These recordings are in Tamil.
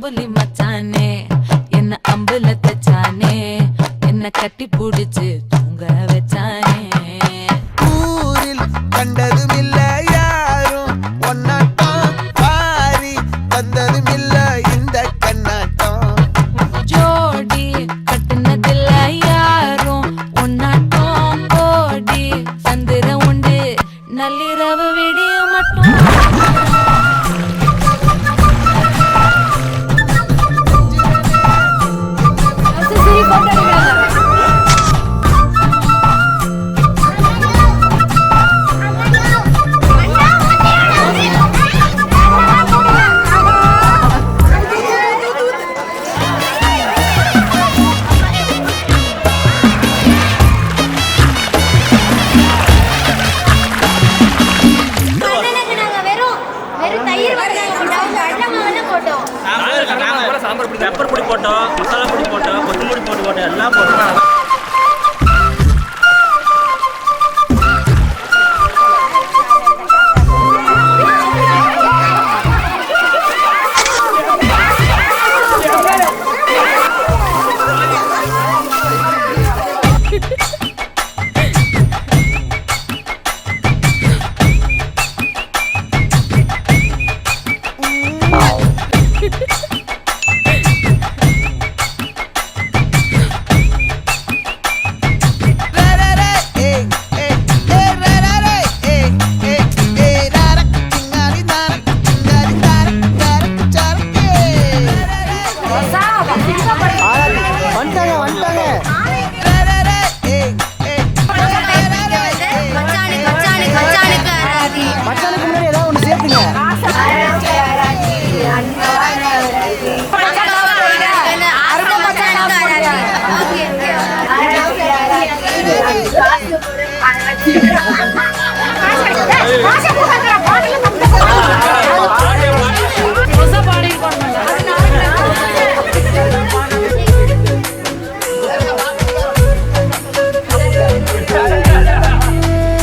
அம்புலி மச்சானே என்ன அம்புல தச்சானே என்ன கட்டி புடிச்சு தூங்க வச்சானே. ஊரில் கண்டதும் இல்ல யாரும் ஒன்னாட்டம் பாரி தந்ததும் இல்ல இந்த கண்ணாட்டம். ஜோடி கட்டுனதில்ல யாரும் ஒன்னாட்டம் கோடி தந்திர உண்டு நள்ளிரவு விடிய மட்டும். சாம்பார் பொடி பெப்பர் பொடி போட்டோம், மசாலா பொடி போட்டோம், கொத்தமல்லி பொடி போட்டோம், எல்லாம் போட்டோம்.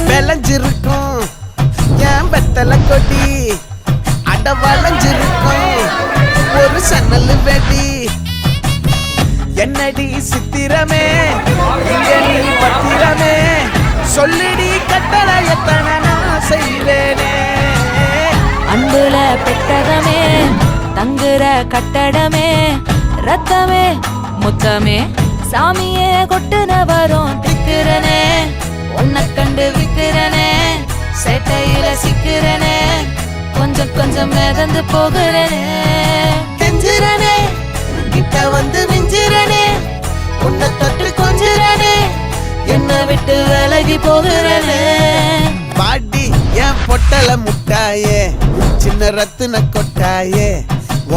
விளைஞ்சிருக்கும் என் வெத்தலை கொடி அட வளைஞ்சிருக்கும் ஒரு சன்னல் வெடி. என்னடி சித்திரமே நீ பத்திரமே சொல்லிடி கட்டளை எத்தனை நான் செய்வேனே. அன்புல பெட்டகமே தங்குற கட்டடமே ரத்தமே முத்தமே சாமியே கொட்டுன வரும் திக்கிறனே உன்னை கண்டு விக்கிறனே சேட்டையில சிக்கிறனே கொஞ்சம் கொஞ்சம் மிதந்து போகிறனே. கெஞ்சிரனே கிட்ட வந்து மிஞ்சிரனே உன்னை தொட்டு கொஞ்சிரனே என்னை விட்டு விலகி போகிறனே. பாடி என் பொட்டல முட்டாயே சின்ன ரத்தின கொட்டாயே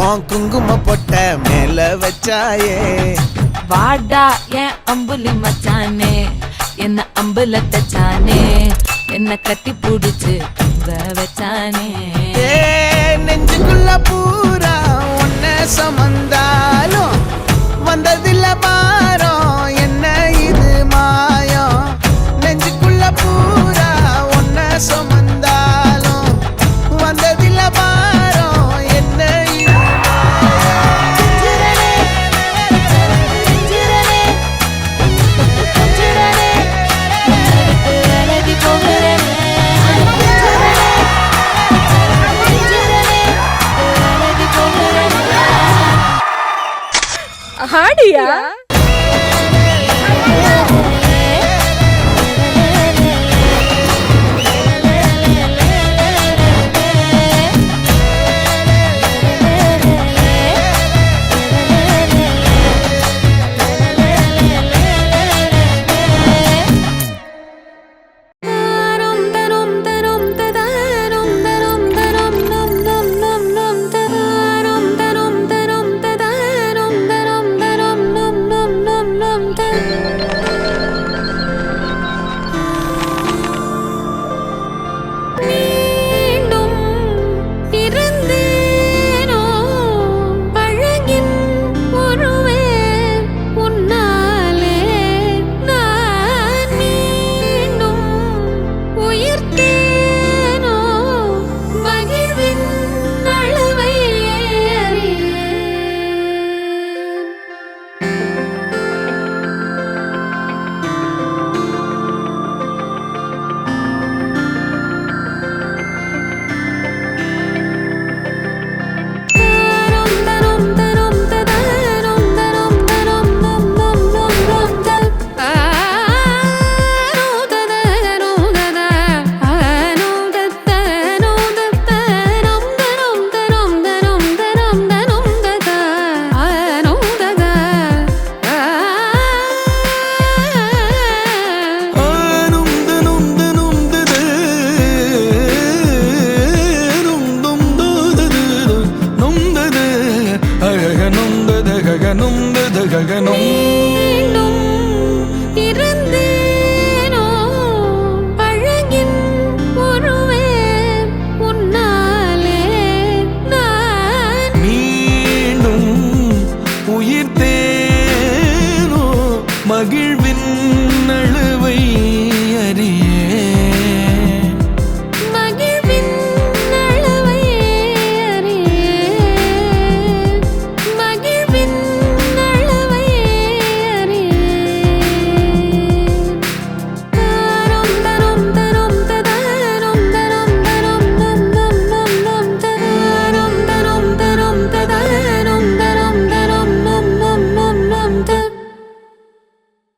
உன் குங்கும பொட்ட மேல வச்சாயே. வாடா என் அம்புலி மச்சானே என்ன அம்புல தச்சானே என்ன கட்டி புடிச்சு தூங்க வச்சானே. நெஞ்சுக்குள்ள பூரா ஒன்ன சமந்தாலும் வந்ததில்ல பாரம் என்ன இது மாயம். நெஞ்சுக்குள்ள பூரா ஒன்ன சமந்தாலும் வந்ததில்ல பாரம் என்ன இது ஹாடியா